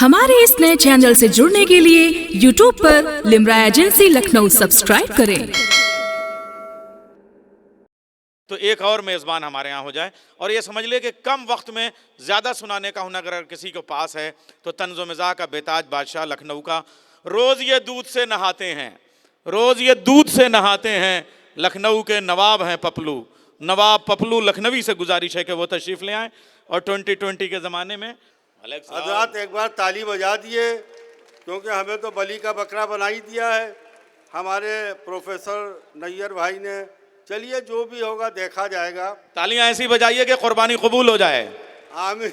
हमारे इस नए चैनल से जुड़ने के लिए YouTube पर लिमरा एजेंसी लखनऊ सब्सक्राइब करें। तो एक और मेज़बान हमारे यहाँ हो जाए और ये समझ ले कि कम वक्त में ज़्यादा सुनाने का हुनर अगर किसी के पास है तो तंज़ो मिज़ाह का बेताज बादशाह लखनऊ का। रोज़ ये दूध से नहाते हैं, रोज़ ये दूध से नहाते हैं, लखनऊ के नवाब हैं पपलू। नवाब पपलू लखनवी से गुजारिश है कि वो तशरीफ़ ले आएँ और 2020 के ज़माने में हज़रात एक बार ताली बजा दिए, क्योंकि हमें तो बली का बकरा बना ही दिया है हमारे प्रोफेसर नैयर भाई ने। चलिए जो भी होगा देखा जाएगा। तालियां ऐसी बजाइए कि कुर्बानी कबूल हो जाए। आमीन।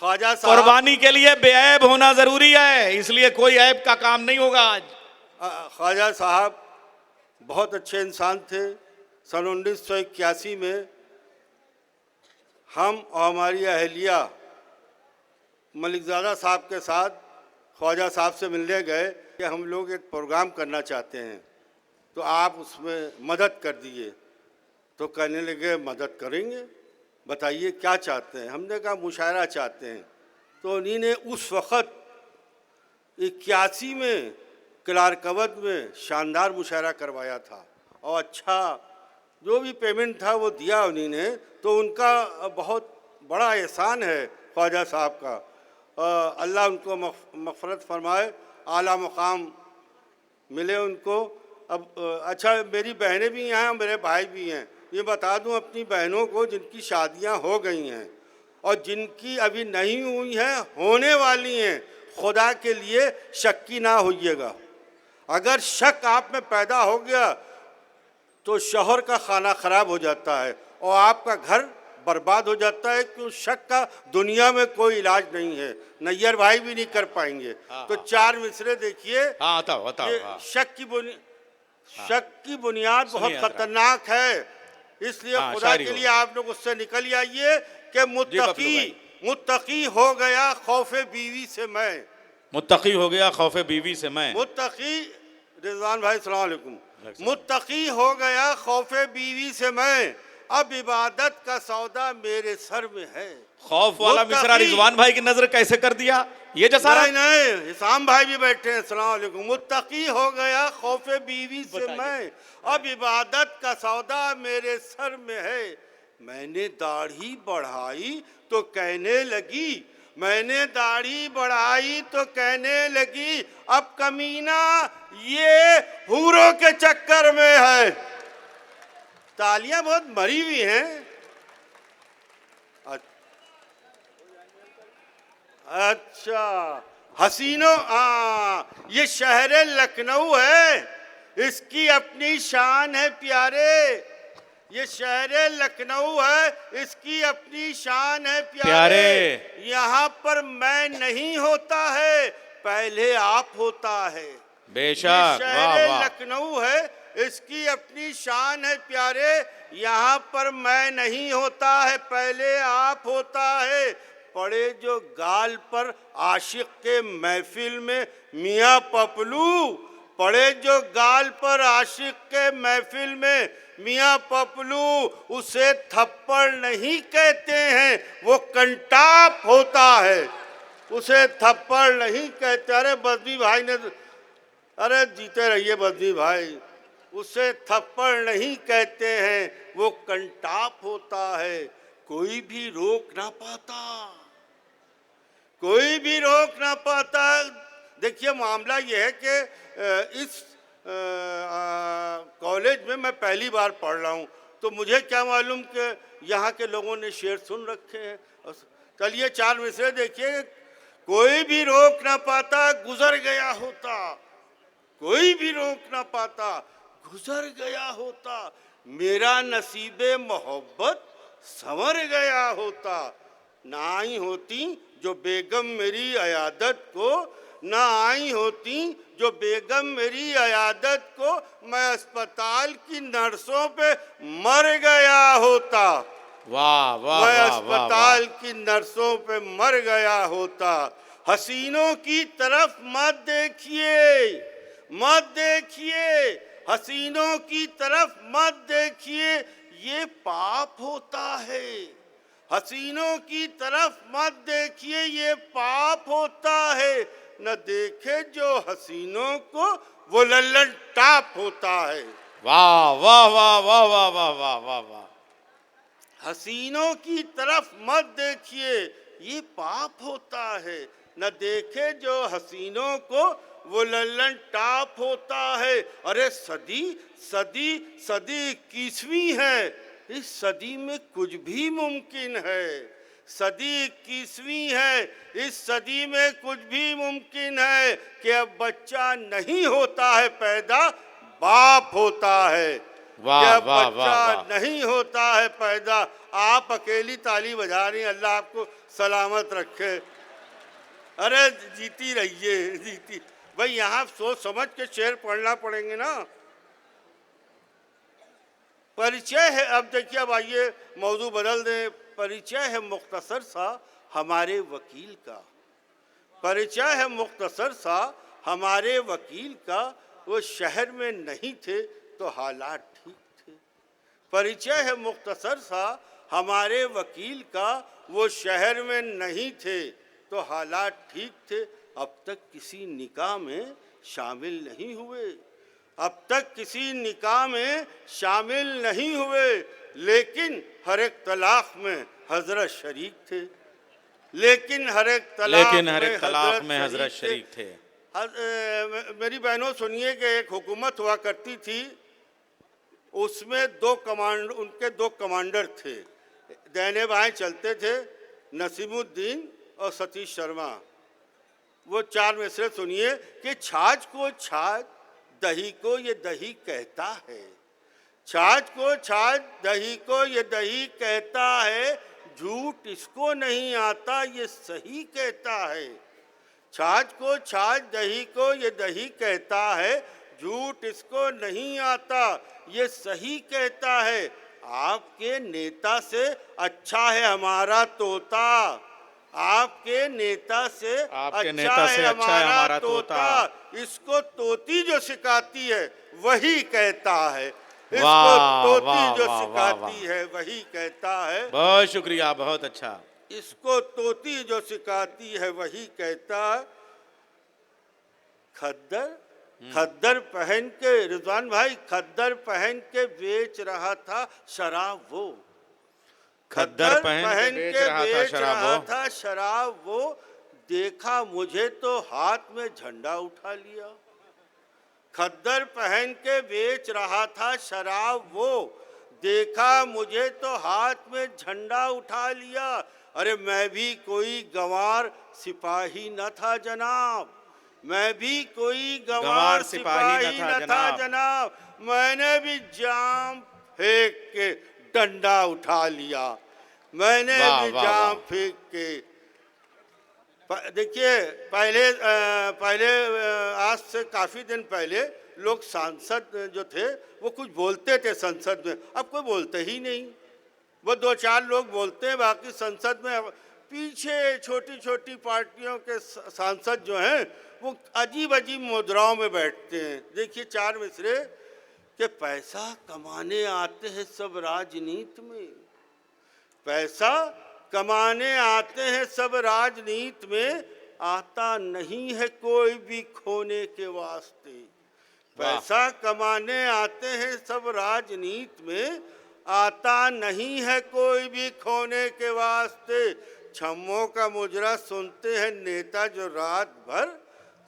ख्वाजा साहब, कुर्बानी के लिए बेऐब होना जरूरी है, इसलिए कोई ऐब का काम नहीं होगा आज। ख्वाजा साहब बहुत अच्छे इंसान थे। सन 1981 में हम और हमारी अहलिया मलिकज़ादा साहब के साथ ख्वाजा साहब से मिलने गए कि हम लोग एक प्रोग्राम करना चाहते हैं, तो आप उसमें मदद कर दिए। तो कहने लगे मदद करेंगे, बताइए क्या चाहते हैं। हमने कहा मुशायरा चाहते हैं। तो उन्हीं ने उस वक़्त 81 में क्लार्कवद में शानदार मुशायरा करवाया था और अच्छा जो भी पेमेंट था वो दिया उन्हीं ने। तो उनका बहुत बड़ा एहसान है ख्वाजा साहब का। अल्लाह उनको मग़फ़िरत फ़रमाए, आला मुक़ाम मिले उनको। अब अच्छा मेरी बहनें भी हैं और मेरे भाई भी हैं। ये बता दूं अपनी बहनों को जिनकी शादियां हो गई हैं और जिनकी अभी नहीं हुई हैं, होने वाली हैं, खुदा के लिए शक्की ना होइएगा। अगर शक आप में पैदा हो गया तो शौहर का खाना ख़राब हो जाता है और आपका घर बर्बाद हो जाता है, क्यों शक का दुनिया में कोई इलाज नहीं है। नैयर भाई भी नहीं कर पाएंगे। तो चार मिसरे देखिए। शक की बुनियाद बहुत ख़तरनाक है, इसलिए खुदा के लिए आप लोग उससे निकल आइए कि मुत्तकी हो गया खौफे बीवी से मैं। मुत्तकी हो गया खौफे बीवी से मैं। मुत्तकी रिजवान भाई अस्सलाम वालेकुम। मुत्तकी हो गया खौफे बीवी से मैं, अब इबादत का सौदा मेरे सर में है। खौफ वाला मिसरा रिजवान भाई की नजर कैसे कर दिया ये जैसा? नहीं, हिसाम भाई भी बैठे हैं। अस्सलाम वालेकुम। मुत्तकी हो गया खौफे बीवी से मैं, अब इबादत का सौदा मेरे सर में है। मैंने दाढ़ी बढ़ाई तो कहने लगी, मैंने दाढ़ी बढ़ाई तो कहने लगी, अब कमीना ये हूरों के चक्कर में है। तालियां बहुत मरी हुई हैं। अच्छा हसीनों, ये शहर लखनऊ है, इसकी अपनी शान है प्यारे। ये शहर लखनऊ है, इसकी अपनी शान है प्यारे। यहाँ पर मैं नहीं होता है, पहले आप होता है। बेशक। शहर लखनऊ है, इसकी अपनी शान है प्यारे। यहाँ पर मैं नहीं होता है, पहले आप होता है। पड़े जो गाल पर आशिक के महफिल में मियाँ पपलू, पड़े जो गाल पर आशिक के महफिल में मियाँ पपलू, उसे थप्पड़ नहीं कहते हैं, वो कंटाप होता है। उसे थप्पड़ नहीं कहते। अरे बद्री भाई ने, अरे जीते रहिए बद्री भाई। उसे थप्पड़ नहीं कहते हैं, वो कंटाप होता है। कोई भी रोक ना पाता, कोई भी रोक ना पाता। देखिए मामला ये है कि इस कॉलेज में मैं पहली बार पढ़ रहा हूँ, तो मुझे क्या मालूम कि यहाँ के लोगों ने शेर सुन रखे हैं। चलिए चार मिसरे देखिए। कोई भी रोक ना पाता, गुजर गया होता। कोई भी रोक ना पाता, गुजर गया होता। मेरा नसीबे मोहब्बत संवर गया होता। ना आई होती जो बेगम मेरी अयादत को, ना आई होती जो बेगम मेरी अयादत को, मैं अस्पताल की नर्सों पे मर गया होता। वाह वाह। मैं अस्पताल की नर्सों पे मर गया होता। हसीनों की तरफ मत देखिए, मत देखिए, हसीनों की तरफ मत देखिए, ये पाप होता है। हसीनों की तरफ मत देखिए, ये पाप होता है। न देखे जो हसीनों को, वो लल्लन टाप होता है। वाह वाह वाह वाह वाह वाह वाह वाह वाह। हसीनों की तरफ मत देखिए, ये पाप होता है। न देखे जो हसीनों को, वो लल्लन टाप होता है। अरे सदी सदी सदी 21वीं है, इस सदी में कुछ भी मुमकिन है। सदी 21वीं है, इस सदी में कुछ भी मुमकिन है कि अब बच्चा नहीं होता है पैदा, बाप होता है। वाह, जब वाह, बच्चा वाह, वाह। नहीं होता है पैदा। आप अकेली ताली बजा रही हैं, अल्लाह आपको सलामत रखे। अरे जीती रहिए, जीती। भाई यहाँ सोच समझ के शेर पढ़ना पड़ेंगे ना। परिचय है, अब देखिए, अब आइए मौजू बदल दें। परिचय है मुख्तसर सा हमारे वकील का। परिचय है मुख्तसर सा हमारे वकील का। वो शहर में नहीं थे तो हालात ठीक थे। परिचय है मुख्तसर सा हमारे वकील का। वो शहर में नहीं थे तो हालात ठीक थे। अब तक किसी निकाह में शामिल नहीं हुए। अब तक किसी निकाह में शामिल नहीं हुए, लेकिन हर एक तलाक में हजरत शरीक थे। लेकिन हर एक तलाक में हजरत शरीक थे। मेरी बहनों सुनिए कि एक हुकूमत हुआ करती थी, उसमें उनके दो कमांडर थे, दाहिने बाएं चलते थे, नसीमुद्दीन और सतीश शर्मा। वो चार मिसरे सुनिए कि छाछ को छाछ, दही को ये दही कहता है। छाछ को छाछ, दही को ये दही कहता है। झूठ इसको नहीं आता, ये सही कहता है। छाछ को छाछ, दही को ये दही कहता है। झूठ इसको नहीं आता, ये सही कहता है। आपके नेता से अच्छा है हमारा तोता। आपके नेता से अच्छा है हमारा तोता। इसको तोती जो सिखाती है वही कहता है। इसको तोती जो सिखाती है वही कहता है। बहुत शुक्रिया, बहुत अच्छा। इसको तोती जो सिखाती है वही कहता है। खद्दर पहन के, रिजवान भाई, खद्दर पहन के बेच रहा था शराब वो। खद्दर पहन के बेच रहा था शराब वो। देखा मुझे तो हाथ में झंडा उठा लिया। खद्दर पहन के बेच रहा था शराब वो। देखा मुझे तो हाथ में झंडा उठा लिया। अरे मैं भी कोई गंवार सिपाही न था जनाब। मैं भी कोई गंवार सिपाही न था जनाब। मैंने भी जाम फेंक के डंडा उठा लिया। मैंने भी जाम फेंक के। देखिए, पहले आज से काफ़ी दिन पहले लोग सांसद जो थे वो कुछ बोलते थे संसद में। अब कोई बोलते ही नहीं। वो दो चार लोग बोलते हैं, बाकी संसद में पीछे छोटी छोटी पार्टियों के सांसद जो हैं वो अजीब अजीब मुद्राओं में बैठते हैं। देखिए चार मिसरे कि पैसा कमाने आते हैं सब राजनीति में। पैसा कमाने आते हैं सब राजनीति में। आता नहीं है कोई भी खोने के वास्ते। पैसा कमाने आते हैं सब राजनीति में। आता नहीं है कोई भी खोने के वास्ते। छम्मों का मुजरा सुनते हैं नेता जो रात भर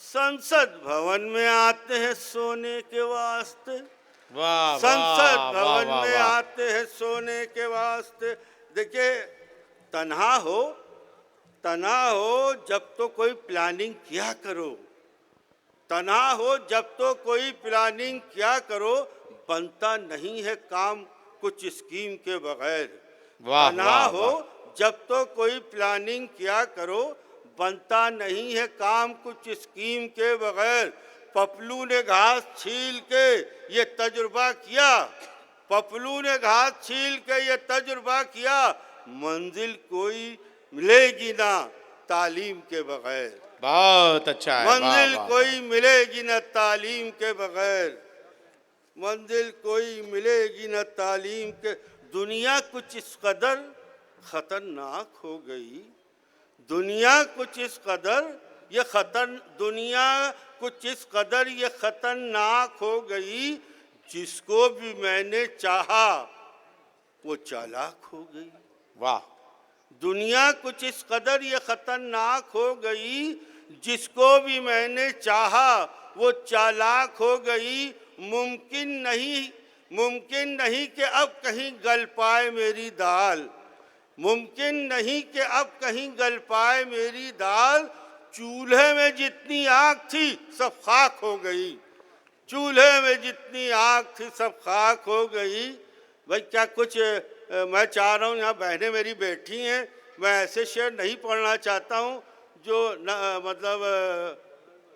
संसद भवन में आते हैं सोने के वास्ते। संसद भवन में आते हैं सोने के वास्ते। देखिए, तन्हा हो जब तो कोई प्लानिंग किया करो। तन्हा हो जब तो कोई प्लानिंग किया करो। बनता नहीं है काम कुछ स्कीम के बगैर। तन्हा हो जब तो कोई प्लानिंग किया करो। बनता नहीं है काम कुछ स्कीम के बगैर। पपलू ने घास छील के ये तजुर्बा किया। पपलू ने घास छील के ये तजुर्बा किया। मंजिल कोई मिलेगी ना तालीम के बगैर। बहुत अच्छा है। मंजिल कोई मिलेगी ना तालीम के बगैर। मंजिल कोई मिलेगी ना तालीम के। दुनिया कुछ इस कदर खतरनाक हो गई। दुनिया कुछ इस कदर ये खतरनाक हो गई, जिसको भी मैंने चाहा वो चालाक हो गई। वाह। दुनिया कुछ इस कदर ये खतरनाक हो गई, जिसको भी मैंने चाहा वो चालाक हो गई। मुमकिन नहीं कि अब कहीं गल पाए मेरी दाल, मुमकिन नहीं कि अब कहीं गल पाए मेरी दाल। चूल्हे में जितनी आग थी सब खाक हो गई, चूल्हे में जितनी आग थी सब खाक हो गई। भाई क्या कुछ मैं चाह रहा हूँ, यहाँ बहनें मेरी बैठी हैं, मैं ऐसे शेर नहीं पढ़ना चाहता हूँ जो मतलब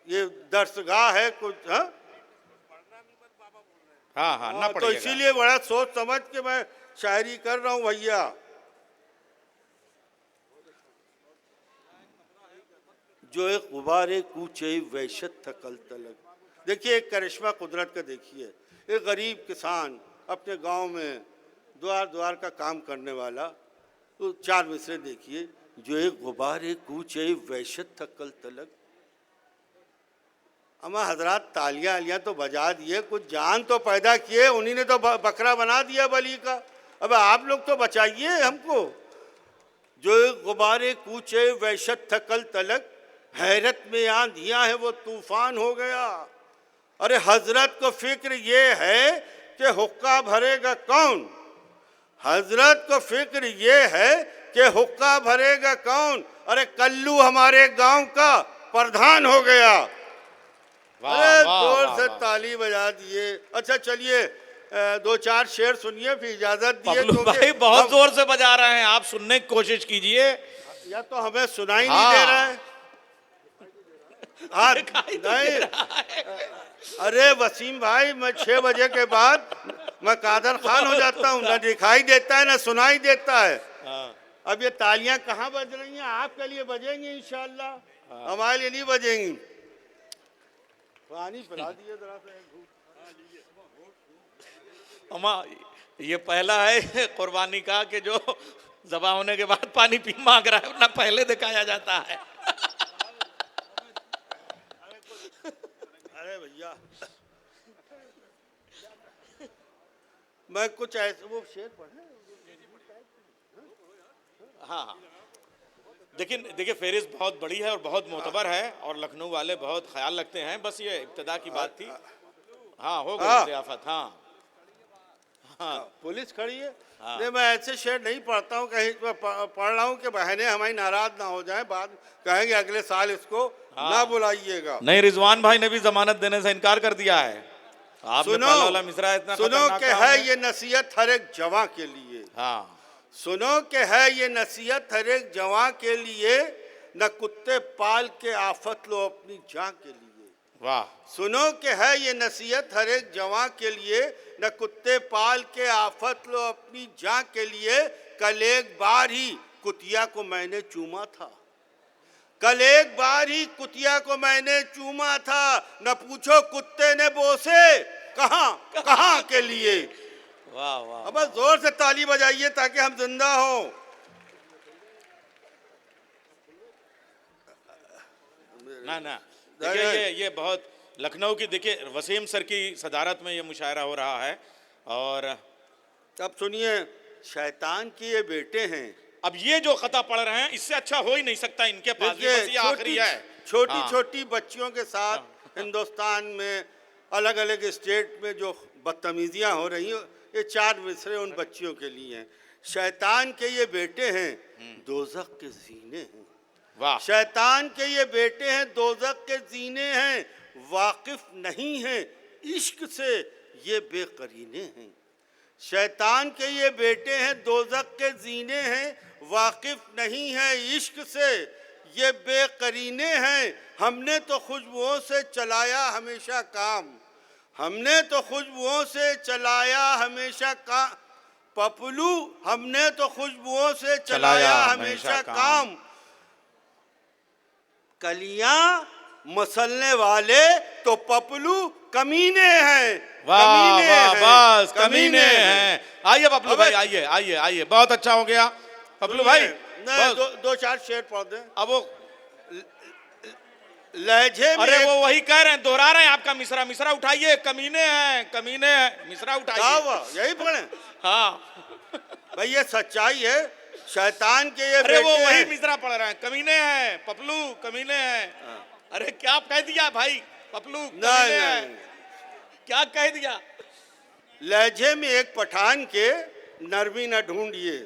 ये दर्सगाह है कुछ। हाँ हाँ हाँ, ना तो पड़िएगा। इसीलिए बड़ा सोच समझ के मैं शायरी कर रहा हूँ भैया। जो एक गुबारे कूचे वहशत थकल तलक। देखिए एक करिश्मा कुदरत का देखिए, एक गरीब किसान अपने गांव में द्वार द्वार का काम करने वाला, तो चार मिसरे देखिए। जो एक गुबारे कूचे वहशत थकल तलक। अम्मा हजरात तालियां आलियां तो बजा दिए, कुछ जान तो पैदा किए, उन्हीं ने तो बकरा बना दिया बलि का। अब आप लोग तो बचाइए हमको। जो एक गुबारे कूचे वहशत थकल तलक, हैरत में आंधियां है वो तूफान हो गया। अरे हजरत को फिक्र ये है कि हुक्का भरेगा कौन, हजरत को फिक्र ये है कि हुक्का भरेगा कौन। अरे कल्लू हमारे गांव का प्रधान हो गया। अरे जोर से ताली बजा दिए। अच्छा चलिए दो चार शेर सुनिए फिर इजाजत दिए। पपलू भाई बहुत जोर से बजा रहे हैं, आप सुनने की कोशिश कीजिए। या तो हमें सुनाई नहीं दे रहा है। हाँ नहीं, अरे वसीम भाई मैं 6 बजे के बाद मैं कादर खान हो जाता हूँ, ना दिखाई देता है ना सुनाई देता है। अब ये तालियां कहाँ बज रही हैं? आपके लिए बजेंगी इंशाल्लाह, हमारे लिए नहीं बजेंगी। पानी पिला दिए जरा सा। अम्मा ये पहला है कुर्बानी का कि जो ज़बा होने के बाद पानी पी मांग रहा है, वरना पहले दिखाया जाता है। अरे भैया मैं कुछ ऐसे वो शेर पढ़े। हाँ हाँ, देखिए फेरिस्त बहुत बड़ी है और बहुत मोतबर है और लखनऊ वाले बहुत ख्याल रखते हैं। बस ये इब्तिदा की बात थी। हाँ हो गई ज़ियाफत। हाँ हाँ पुलिस खड़ी है। नहीं मैं ऐसे शेर नहीं पढ़ता हूँ, कहीं पढ़ रहा हूँ कि बहनें हमारी नाराज ना हो जाएं, बाद कहेंगे अगले साल इसको ना बुलाइएगा। नहीं, रिजवान भाई ने भी जमानत देने से इनकार कर दिया है। आपने पहला वाला मिसरा इतना सुनो कि है ये नसीहत हर एक जवां के लिए। हाँ सुनो कि है ये नसीहत हर एक जवां के लिए, न कुत्ते पाल के आफत लो अपनी जान के लिए। वाह। सुनो कि है ये नसीहत हर एक जवां के लिए, न कुत्ते पाल के आफत लो अपनी जान के लिए। कल एक बार ही कुतिया को मैंने चूमा था, कल एक बार ही कुतिया को मैंने चूमा था। न पूछो कुत्ते ने बोसे कहाँ के लिए। वाह वाह। अब जोर से ताली बजाइए ताकि हम जिंदा हो। ना देखिए ये बहुत लखनऊ की, देखिए वसीम सर की सदारत में ये मुशायरा हो रहा है। और अब सुनिए, शैतान के ये बेटे हैं। अब ये जो खता पढ़ रहे हैं इससे अच्छा हो ही नहीं सकता इनके पास, बस ये आखिरी है। छोटी छोटी बच्चियों के साथ हिंदुस्तान में अलग अलग स्टेट में जो बदतमीजियां हो रही हैं, ये 4 मिसरे उन बच्चियों के लिए हैं। शैतान के ये बेटे हैं, दोज़ख के जीने हैं। वाह। शैतान के ये बेटे हैं, दोज़ख के जीने हैं। वाकिफ नहीं है इश्क से ये बेकरीने हैं। शैतान के ये बेटे हैं, दोज़ख के जीने हैं। वाकिफ नहीं है इश्क से ये बेकरीने हैं। हमने तो खुशबुओं से चलाया हमेशा काम, हमने तो खुशबुओं से चलाया हमेशा काम। पपलू हमने तो खुशबुओं से चलाया हमेशा काम। कलियां मसलने वाले तो पपलू कमीने हैं। वाह वाह, बस कमीने हैं। आइए पपलू भाई, आइए आइए आइए, बहुत अच्छा हो गया। पपलू भाई नहीं, बस। दो चार शेर पढ़ दें। अब वो लहजे में अरे वो वही कह रहे हैं, दोहरा रहे हैं आपका मिसरा। मिसरा उठाइए, कमीने हैं, कमीने हैं, मिसरा क्या उठाइए। हुआ, यही पढ़े? हाँ भाई ये सच्चाई है, शैतान के ये अरे वो बेटे वही हैं। मिसरा पढ़ रहे हैं, कमीने हैं पपलू, कमीने हैं। अरे क्या कह दिया भाई, पपलू कमीने नहीं हैं, नहीं, क्या कह दिया? लहजे में एक पठान के नरमी न ढूंढिए,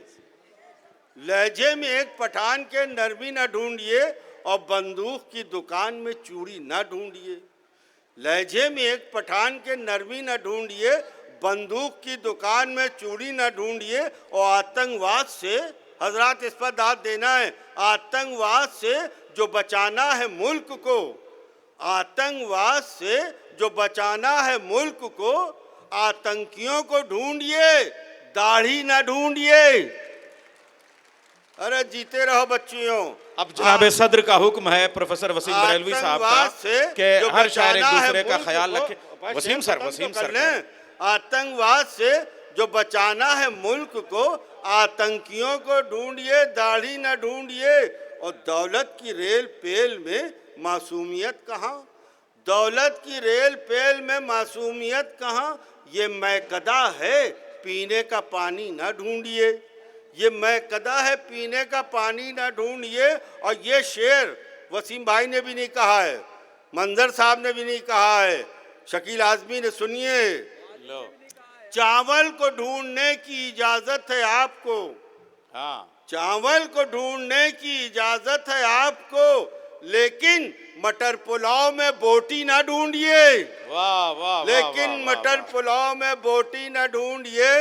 लहजे में एक पठान के नरमी न ढूंढिए और बंदूक की दुकान में चूड़ी न ढूंढिए। लहजे में एक पठान के नरमी न ढूंढिए, बंदूक की दुकान में चूड़ी न ढूंढिए और आतंकवाद से, हजरात इस पर दाद देना है, आतंकवाद से जो बचाना है मुल्क को, आतंकवाद से जो बचाना है मुल्क को, आतंकियों को ढूंढिए, दाढ़ी न ढूंढिए। अरे जीते रहो बच्चियों। अब जनाब सदर का हुक्म है प्रोफेसर वसीम बरेलवी साहब का कि हर शायर एक दूसरे का ख्याल रखे। वसीम सर, वसीम सर, आतंकवाद से जो बचाना है मुल्क को, आतंकियों को ढूंढिए, दाढ़ी न ढूंढिए। और दौलत की रेल पेल में मासूमियत कहाँ, दौलत की रेल पेल में मासूमियत कहाँ। ये मैकदा है, पीने का पानी न ढूंढिए, ये मैकदा है, पीने का पानी न ढूंढिए। और ये शेर वसीम भाई ने भी नहीं कहा है, मंजर साहब ने भी नहीं कहा है, शकील आजमी ने। सुनिए, चावल को ढूंढने की इजाजत है आपको, हाँ, चावल को ढूंढने की इजाजत है आपको, लेकिन मटर पुलाव में बोटी ना ढूंढिए। वाह वाह, लेकिन मटर पुलाव में बोटी ना ढूंढिए।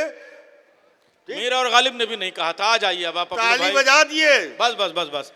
मीर और गालिब ने भी नहीं कहा था। आ जाइए अब आप, ताली बजा दिए। बस बस बस बस।